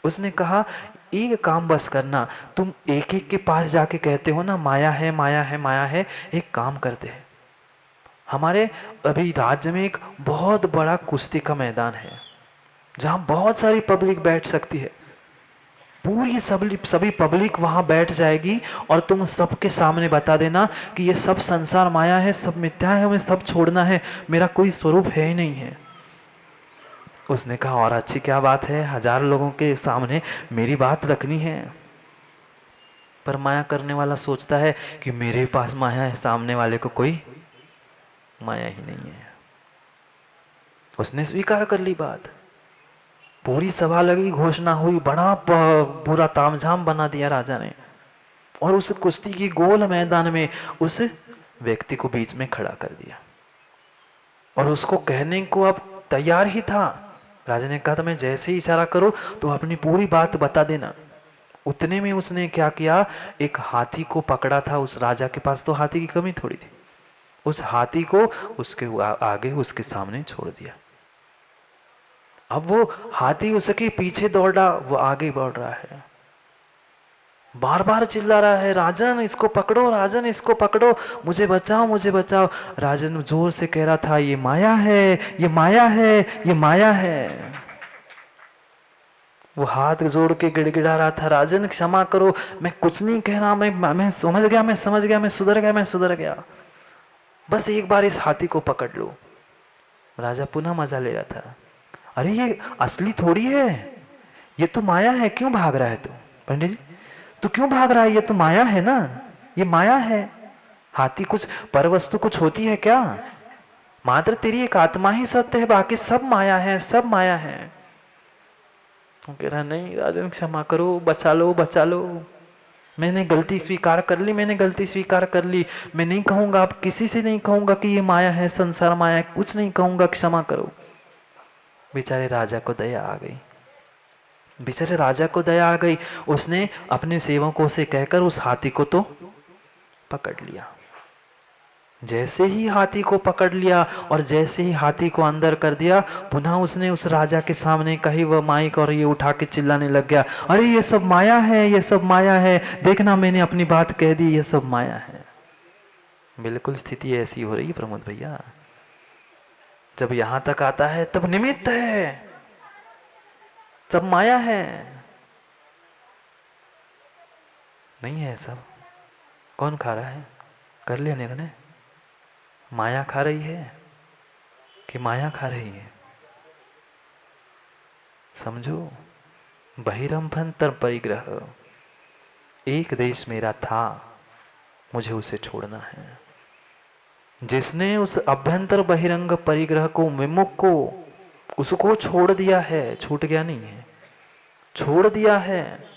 उसने कहा एक काम बस करना, तुम एक एक के पास जाके कहते हो ना माया है माया है माया है, एक काम करते हैं, हमारे अभी राज्य में एक बहुत बड़ा कुश्ती का मैदान है जहां बहुत सारी पब्लिक बैठ सकती है, पूरी सभी पब्लिक वहां बैठ जाएगी और तुम सबके सामने बता देना कि ये सब संसार माया है, सब मिथ्या है, हमें सब छोड़ना है, मेरा कोई स्वरूप है ही नहीं है। उसने कहा और अच्छी क्या बात है, 1000 लोगों के सामने मेरी बात रखनी है। पर माया करने वाला सोचता है कि मेरे पास माया है, सामने वाले को कोई माया ही नहीं है। उसने स्वीकार कर ली बात, पूरी सभा लगी, घोषणा हुई, बड़ा पूरा तामझाम बना दिया राजा ने, और उस कुश्ती की गोल मैदान में उस व्यक्ति को बीच में खड़ा कर दिया और उसको कहने को अब तैयार ही था। राजा ने कहा था मैं जैसे ही इशारा करो तो अपनी पूरी बात बता देना। उतने में उसने क्या किया, एक हाथी को पकड़ा था, उस राजा के पास तो हाथी की कमी थोड़ी थी, उस हाथी को उसके आगे उसके सामने छोड़ दिया। अब वो हाथी उसके पीछे दौड़ा, वो आगे बढ़ रहा है, बार बार चिल्ला रहा है राजन इसको पकड़ो, राजन इसको पकड़ो, मुझे बचाओ मुझे बचाओ। राजन जोर से कह रहा था ये माया है, ये माया है, ये माया है। वो हाथ जोड़ के गिड़गिड़ा रहा था, राजन क्षमा करो, मैं कुछ नहीं कह रहा, मैं समझ गया, मैं समझ गया, मैं सुधर गया, मैं सुधर गया, बस एक बार इस हाथी को पकड़ लो। राजा पुनः मजा ले रहा था, अरे ये असली थोड़ी है, ये तो माया है, क्यों भाग रहा है तू? पंडित जी तू क्यों भाग रहा है, ये तो माया है ना, ये माया है। हाथी कुछ पर वस्तु कुछ होती है क्या? मात्र तेरी एक आत्मा ही सत्य है, बाकी सब माया है, सब माया है। वो कह रहा नहीं राजन क्षमा करो, बचा लो बचा लो, मैंने गलती स्वीकार कर ली, मैंने गलती स्वीकार कर ली, मैं नहीं कहूंगा, अब किसी से नहीं कहूंगा कि ये माया है, संसार माया है, कुछ नहीं कहूंगा, क्षमा करो। बेचारे राजा को दया आ गई, बेचारे राजा को दया आ गई। उसने अपने सेवकों से कहकर उस हाथी को तो पकड़ लिया। जैसे ही हाथी को पकड़ लिया और जैसे ही हाथी को अंदर कर दिया, पुनः उसने उस राजा के सामने कही वह माइक और ये उठा के चिल्लाने लग गया, अरे ये सब माया है, ये सब माया है, देखना मैंने अपनी बात कह दी, ये सब माया है। बिल्कुल स्थिति ऐसी हो रही है प्रमोद भैया, जब यहां तक आता है तब निमित्त है, सब माया है, नहीं है सब। कौन खा रहा है? कर लिया निर्णय, माया खा रही है कि माया खा रही है? समझो, बहिरंभंतर परिग्रह, एक देश मेरा था, मुझे उसे छोड़ना है। जिसने उस अभ्यंतर बहिरंग परिग्रह को, विमुख को, उसको छोड़ दिया है, छूट गया नहीं है, छोड़ दिया है,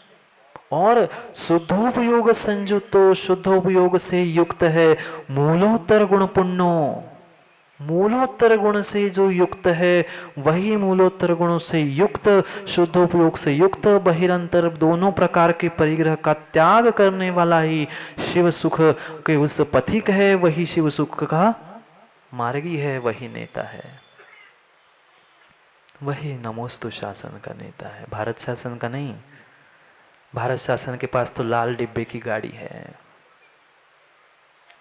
और शुद्धोपयोग संयुक्तो, शुद्धोपयोग से युक्त है, मूलोत्तर गुण पुण्यो, मूलोत्तर गुण से जो युक्त है वही मूलोत्तर गुणों से युक्त, शुद्धोपयोग से युक्त, बहिरंतर दोनों प्रकार के परिग्रह का त्याग करने वाला ही शिव सुख के उस पथिक है, वही शिव सुख का मार्गी है, वही नेता है, वही नमोस्तु शासन का नेता है, भारत शासन का नहीं। भारत शासन के पास तो लाल डिब्बे की गाड़ी है,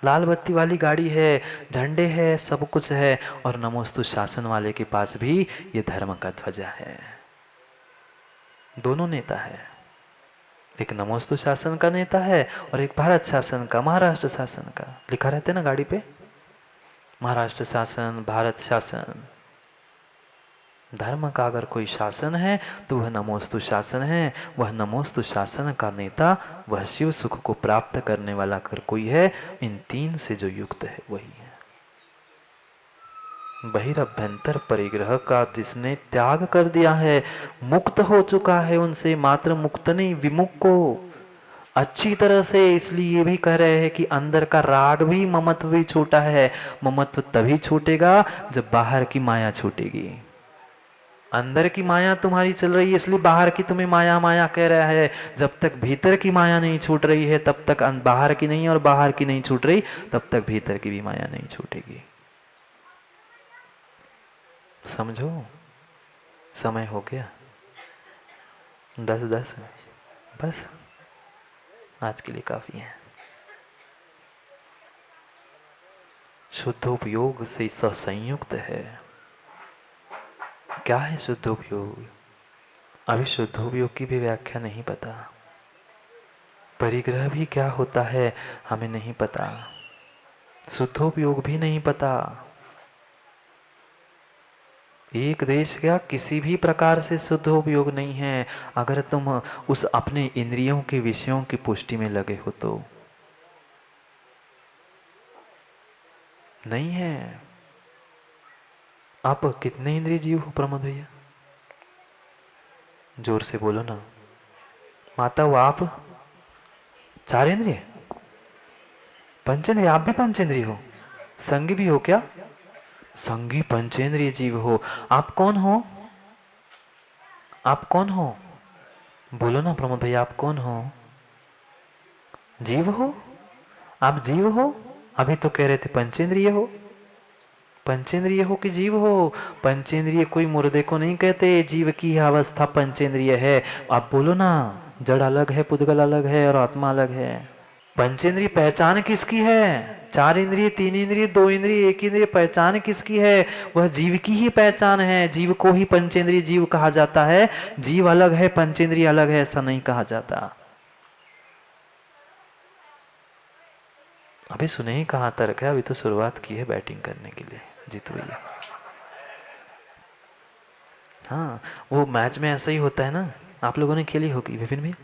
लाल बत्ती वाली गाड़ी है, झंडे है, सब कुछ है, और नमोस्तु शासन वाले के पास भी ये धर्म का ध्वजा है। दोनों नेता है, एक नमोस्तु शासन का नेता है और एक भारत शासन का, महाराष्ट्र शासन का, लिखा रहता है ना गाड़ी पे, महाराष्ट्र शासन, भारत शासन। धर्म का अगर कोई शासन है तो वह नमोस्तु शासन है, वह नमोस्तु शासन का नेता, वह शिव सुख को प्राप्त करने वाला अगर कोई है, इन तीन से जो युक्त है वही है। बहिरभ्यंतर परिग्रह का जिसने त्याग कर दिया है, मुक्त हो चुका है उनसे, मात्र मुक्त नहीं विमुख को अच्छी तरह से। इसलिए ये भी कह रहे हैं कि अंदर का राग भी, ममत्व भी छूटा है। ममत्व तभी छूटेगा जब बाहर की माया छूटेगी। अंदर की माया तुम्हारी चल रही है इसलिए बाहर की तुम्हें माया माया कह रहा है, जब तक भीतर की माया नहीं छूट रही है तब तक बाहर की नहीं, और बाहर की नहीं छूट रही तब तक भीतर की भी माया नहीं छूटेगी। समझो, समय हो गया। 10-10 बस आज के लिए काफी है। शुद्धोपयोग से संयुक्त है। क्या है शुद्धोपयोग? अभी शुद्धोपयोग की भी व्याख्या नहीं पता। परिग्रह भी क्या होता है हमें नहीं पता। शुद्धोपयोग भी नहीं पता। एक देश का किसी भी प्रकार से शुद्धोपयोग नहीं है अगर तुम उस अपने इंद्रियों के विषयों की पुष्टि में लगे हो तो। नहीं है। आप कितने इंद्रिय जीव हो प्रमोद भैया? जोर से बोलो ना। माता वो आप 4 इंद्रिय? पंचेंद्रिय? आप भी पंचेंद्रिय हो? संगी भी हो क्या? संगी पंचेंद्रिय जीव हो। आप कौन हो? आप कौन हो? बोलो ना प्रमोद भैया, आप कौन हो? जीव हो? आप जीव हो? अभी तो कह रहे थे पंचेंद्रिय हो। पंचेंद्रिय हो कि जीव हो? पंचेंद्रिय कोई मुर्दे को नहीं कहते, जीव की अवस्था पंचेंद्रिय है। आप बोलो ना। जड़ अलग है, पुद्गल अलग है और आत्मा अलग है। पंचेंद्रिय पहचान किसकी है? 4 इंद्रिय, 3 इंद्रिय, 2 इंद्रिय, 1 इंद्रिय, पहचान किसकी है? वह जीव की ही पहचान है। जीव को ही पंचेंद्रिय जीव कहा जाता है। जीव अलग है, पंचेंद्रिय अलग है, ऐसा नहीं कहा जाता। अभी सुने ही कहाँ तर्क है, अभी तो शुरुआत की है बैटिंग करने के लिए जीत भैया। हाँ, वो मैच में ऐसा ही होता है ना, आप लोगों ने खेली होगी विपिन भी।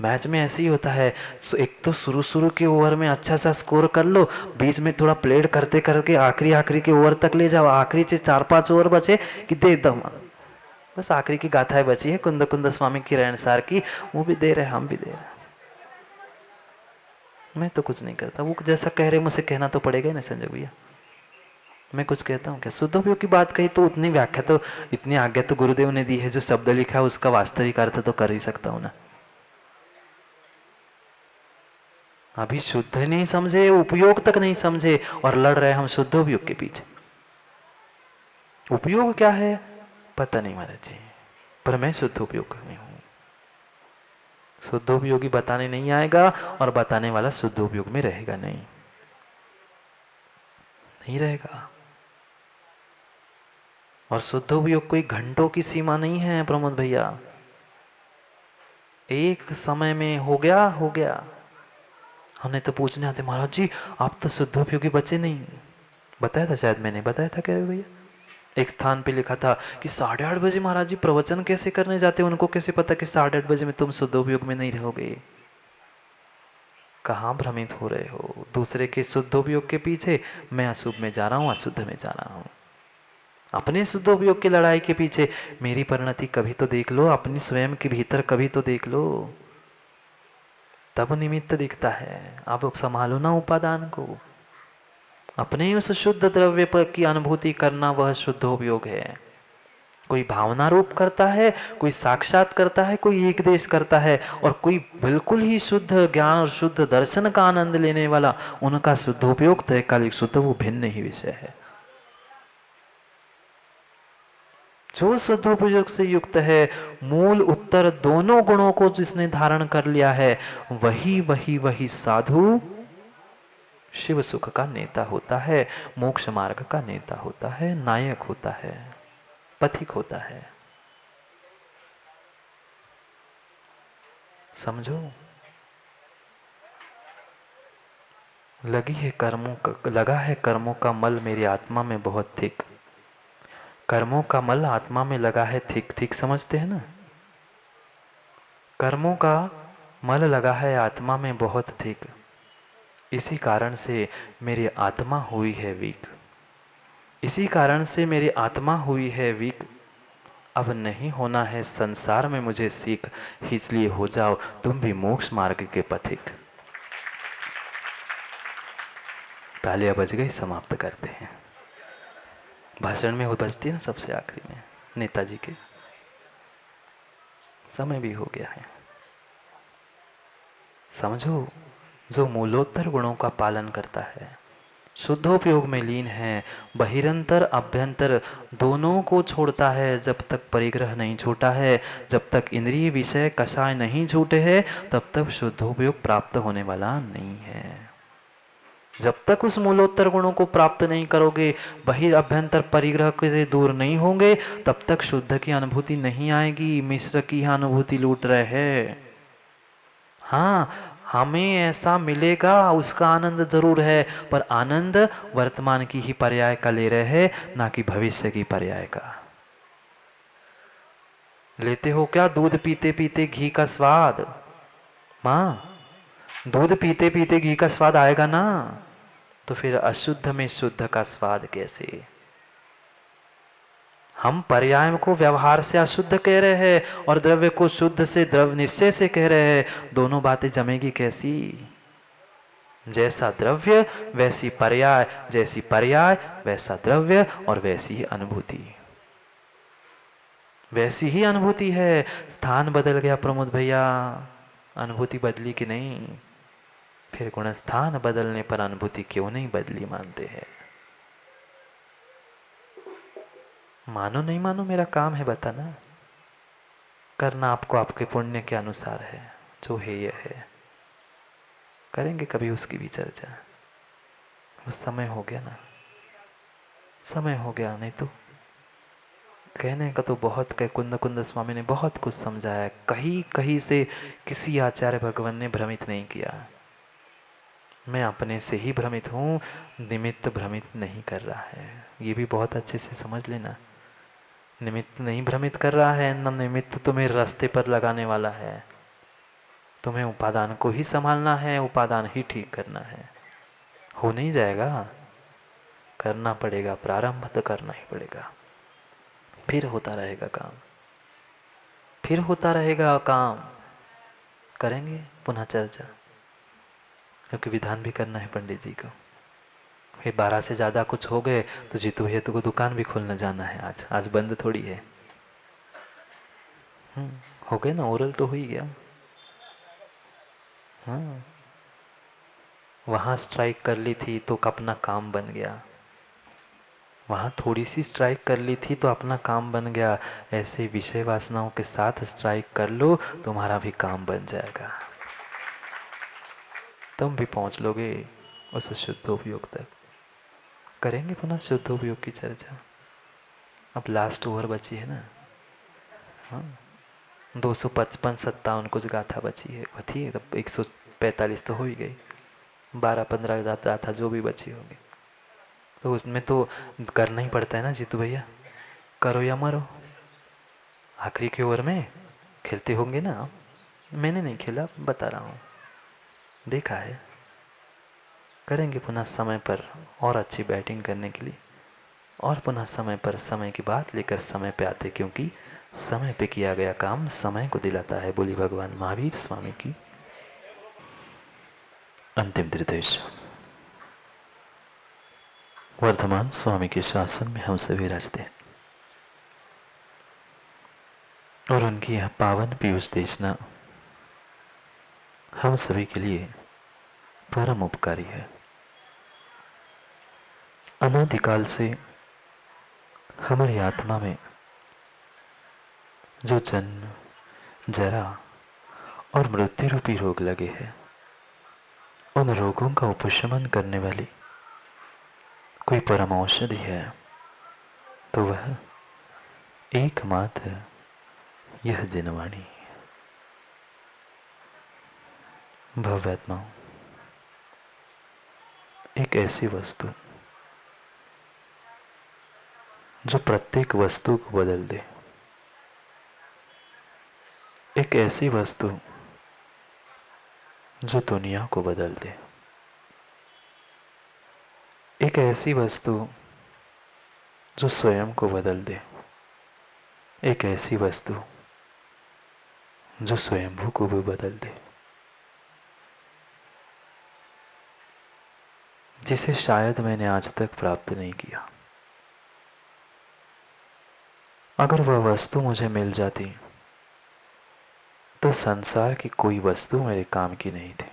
मैच में ऐसे ही होता है। एक तो शुरू शुरू के ओवर में अच्छा सा स्कोर कर लो, बीच में थोड़ा प्लेड करते करके आखिरी आखिरी के ओवर तक ले जाओ, आखिरी से 4-5 ओवर बचे कि दे दम। बस आखिरी की गाथाएं बची है कुंद कुंद स्वामी की रहनसार की, वो भी दे रहे हम भी दे रहे। मैं तो कुछ नहीं करता, वो जैसा कह रहे मुझे कहना तो पड़ेगा ना संजय भैया। मैं कुछ कहता हूँ क्या? शुद्धोपयोग की बात कही तो उतनी व्याख्या तो, इतनी आज्ञा तो गुरुदेव ने दी है, जो शब्द लिखा है उसका वास्तविक अर्थ तो कर ही सकता हूँ ना। अभी शुद्ध नहीं समझे, उपयोग तक नहीं समझे और लड़ रहे हम शुद्धोपयोग के पीछे। उपयोग क्या है पता नहीं महाराज जी, पर मैं शुद्धोपयोग करनी हूं। शुद्धोपयोगी बताने नहीं आएगा और बताने वाला शुद्धोपयोग में रहेगा नहीं, नहीं रहेगा। और शुद्धोपयोग कोई घंटों की सीमा नहीं है प्रमोद भैया। एक समय में हो गया हो गया। हमने तो पूछने आते महाराज जी आप तो शुद्धोपयोगी बचे नहीं। बताया था शायद, मैंने बताया था क्या भैया? एक स्थान पे लिखा था कि 8:30 बजे महाराज जी प्रवचन कैसे करने जाते, उनको कैसे पता कि 8:30 बजे में तुम शुद्धोपयोग में नहीं रहोगे? कहाँ भ्रमित हो रहे हो दूसरे के शुद्धोपयोग के पीछे। मैं अशुभ में जा रहा हूँ, अशुद्ध में जा रहा हूँ, अपने शुद्धोपयोग की लड़ाई के पीछे। मेरी परिणति कभी तो देख लो, अपनी स्वयं के भीतर कभी तो देख लो, तब निमित्त दिखता है। अब संभालो ना उपादान को। अपने उस शुद्ध द्रव्य पर की अनुभूति करना वह शुद्धोपयोग है। कोई भावना रूप करता है, कोई साक्षात करता है, कोई एक देश करता है, और कोई बिल्कुल ही शुद्ध ज्ञान और शुद्ध दर्शन का आनंद लेने वाला, उनका शुद्धोपयोग त्रैकालिक शुद्ध वो भिन्न ही विषय है। जो शुद्धोपयोग से युक्त है, मूल उत्तर दोनों गुणों को जिसने धारण कर लिया है, वही वही वही साधु शिव सुख का नेता होता है, मोक्ष मार्ग का नेता होता है, नायक होता है, पथिक होता है। समझो। लगा है कर्मों का मल मेरी आत्मा में बहुत थिक। कर्मों का मल आत्मा में लगा है थिक थिक, समझते हैं ना? कर्मों का मल लगा है आत्मा में बहुत थिक, इसी कारण से मेरी आत्मा हुई है वीक। इसी कारण से मेरी आत्मा हुई है वीक। अब नहीं होना है संसार में मुझे सीख, इसलिए हो जाओ तुम भी मोक्ष मार्ग के पथिक। तालियां बज गई, समाप्त करते हैं। भाषण में वो बजती है ना सबसे आखिरी में, नेताजी के। समय भी हो गया है। समझो, जो मूलोत्तर गुणों का पालन करता है, शुद्धोपयोग में लीन है, बहिरंतर अभ्यंतर दोनों को छोड़ता है। जब तक परिग्रह नहीं छूटा है, जब तक इंद्रिय विषय कषाय नहीं छूटे हैं, तब तक शुद्धोपयोग प्राप्त होने वाला नहीं है। जब तक उस मूलोत्तर गुणों को प्राप्त नहीं करोगे, बहिर अभ्यंतर परिग्रह से दूर नहीं होंगे, तब तक शुद्ध की अनुभूति नहीं आएगी। मिश्र की अनुभूति लूट रहे हैं। हाँ, हमें ऐसा मिलेगा, उसका आनंद जरूर है, पर आनंद वर्तमान की ही पर्याय का ले रहे हैं, ना कि भविष्य की पर्याय का। लेते हो क्या दूध पीते पीते घी का स्वाद? माँ, दूध पीते पीते घी का स्वाद आएगा ना, तो फिर अशुद्ध में शुद्ध का स्वाद कैसे? हम पर्याय को व्यवहार से अशुद्ध कह रहे हैं और द्रव्य को शुद्ध से द्रव्य निश्चय से कह रहे हैं। दोनों बातें जमेगी कैसी? जैसा द्रव्य वैसी पर्याय, जैसी पर्याय वैसा द्रव्य और वैसी ही अनुभूति। वैसी ही अनुभूति है। स्थान बदल गया प्रमोद भैया, अनुभूति बदली कि नहीं? फिर गुण स्थान बदलने पर अनुभूति क्यों नहीं बदली मानते हैं? मानो नहीं मानो, मेरा काम है बताना। करना आपको आपके पुण्य के अनुसार है, जो है यह है। करेंगे कभी उसकी भी चर्चा। उस समय हो गया ना, समय हो गया। नहीं तो कहने का तो बहुत कह, कुंद स्वामी ने बहुत कुछ समझाया। कहीं कहीं से किसी आचार्य भगवान ने भ्रमित नहीं किया। मैं अपने से ही भ्रमित हूँ, निमित्त भ्रमित नहीं कर रहा है। ये भी बहुत अच्छे से समझ लेना। निमित्त नहीं भ्रमित कर रहा है, न निमित्त तुम्हें रास्ते पर लगाने वाला है। तुम्हें उपादान को ही संभालना है, उपादान ही ठीक करना है। हो नहीं जाएगा, करना पड़ेगा, प्रारंभ तो करना ही पड़ेगा। फिर होता रहेगा काम, फिर होता रहेगा काम। करेंगे पुनः चर्चा, क्योंकि विधान भी करना है पंडित जी को। फिर 12 से ज़्यादा कुछ हो गए तो जीतू हेतु को दुकान भी खोलने जाना है। आज बंद थोड़ी है। हो गए ना, ओरल तो हो ही गया। हाँ, वहाँ स्ट्राइक कर ली थी तो अपना काम बन गया। वहाँ थोड़ी सी स्ट्राइक कर ली थी तो अपना काम बन गया। ऐसे विषय वासनाओं के साथ स्ट्राइक कर लो, तुम्हारा भी काम बन जाएगा। तुम भी पहुँच लोगे उस शुद्धोपयोग तक। करेंगे पुनः शुद्धोपयोग की चर्चा। अब लास्ट ओवर बची है ना। हाँ, 255-57 कुछ गाथा बची है, थी तब 145 तो हो ही गई। 12-15 गाथा जो भी बची होगी, तो उसमें तो करना ही पड़ता है ना जीतू भैया। करो या मरो। आखिरी के ओवर में खेलते होंगे ना। मैंने नहीं खेला, बता रहा हूँ, देखा है। करेंगे पुनः समय पर और अच्छी बैटिंग करने के लिए, और पुनः समय पर समय की बात लेकर समय पे आते, क्योंकि समय पे किया गया काम समय को दिलाता है। बोली भगवान महावीर स्वामी की। अंतिम निर्देश। वर्धमान स्वामी के शासन में हम सभी रहते हैं और उनकी यह पावन पीयूष देशना हम सभी के लिए परम उपकारी है। अनादिकाल से हमारी आत्मा में जो जन्म, जरा और मृत्यु रूपी रोग लगे हैं, उन रोगों का उपशमन करने वाली कोई परम औषधि है तो वह एकमात्र यह जिनवाणी। भव्यात्माओं, एक ऐसी वस्तु जो प्रत्येक वस्तु को बदल दे, एक ऐसी वस्तु जो दुनिया को बदल दे, एक ऐसी वस्तु जो स्वयं को बदल दे, एक ऐसी वस्तु जो स्वयंभू को भी बदल दे, जिसे शायद मैंने आज तक प्राप्त नहीं किया। अगर वह वस्तु मुझे मिल जाती तो संसार की कोई वस्तु मेरे काम की नहीं थी।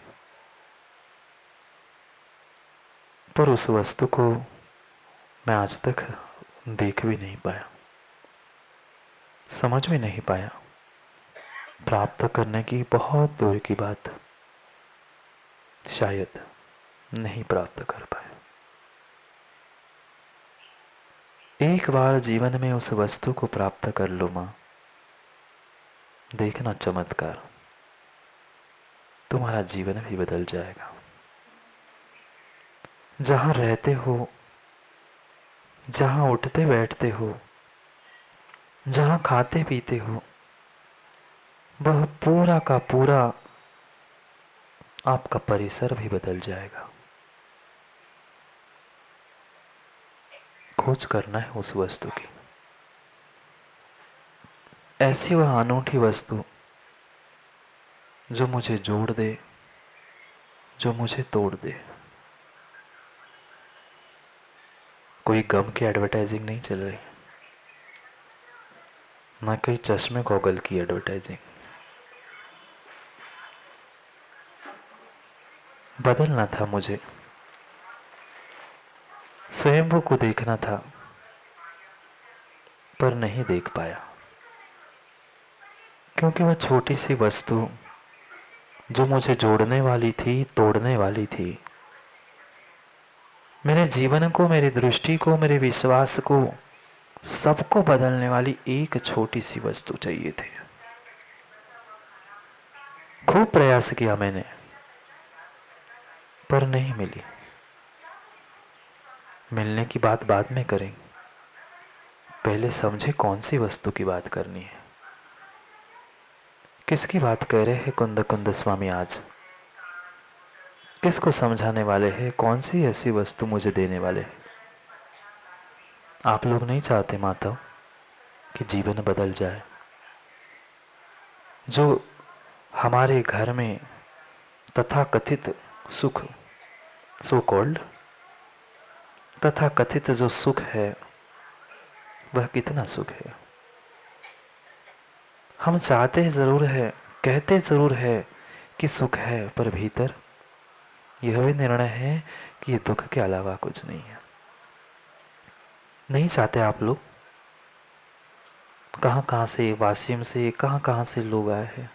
पर उस वस्तु को मैं आज तक देख भी नहीं पाया, समझ भी नहीं पाया। प्राप्त करने की बहुत दूर की बात, शायद नहीं प्राप्त कर पाया। एक बार जीवन में उस वस्तु को प्राप्त कर लो मां, देखना चमत्कार, तुम्हारा जीवन भी बदल जाएगा। जहां रहते हो, जहां उठते बैठते हो, जहां खाते पीते हो, वह पूरा का पूरा आपका परिसर भी बदल जाएगा। खोज करना है उस वस्तु की, ऐसी वह अनूठी वस्तु जो मुझे जोड़ दे, जो मुझे तोड़ दे। कोई गम की एडवर्टाइजिंग नहीं चल रही, ना कोई चश्मे गॉगल की एडवर्टाइजिंग। बदलना था मुझे, स्वयं को देखना था, पर नहीं देख पाया, क्योंकि वह छोटी सी वस्तु जो मुझे जोड़ने वाली थी, तोड़ने वाली थी, मेरे जीवन को, मेरी दृष्टि को, मेरे विश्वास को, सबको बदलने वाली एक छोटी सी वस्तु चाहिए थी। खूब प्रयास किया मैंने, पर नहीं मिली। मिलने की बात बाद में करेंगे, पहले समझे कौन सी वस्तु की बात करनी है। किसकी बात कर रहे हैं कुंद कुंद स्वामी आज? किसको समझाने वाले हैं? कौन सी ऐसी वस्तु मुझे देने वाले हैं? आप लोग नहीं चाहते माता कि जीवन बदल जाए? जो हमारे घर में तथाकथित सुख, सो कॉल्ड तथाकथित जो सुख है, वह कितना सुख है। हम चाहते जरूर है, कहते जरूर है कि सुख है, पर भीतर यह भी निर्णय है कि ये दुख के अलावा कुछ नहीं है। नहीं चाहते आप लोग? कहां कहां से, वाशिम से, कहां कहां से लोग आए हैं।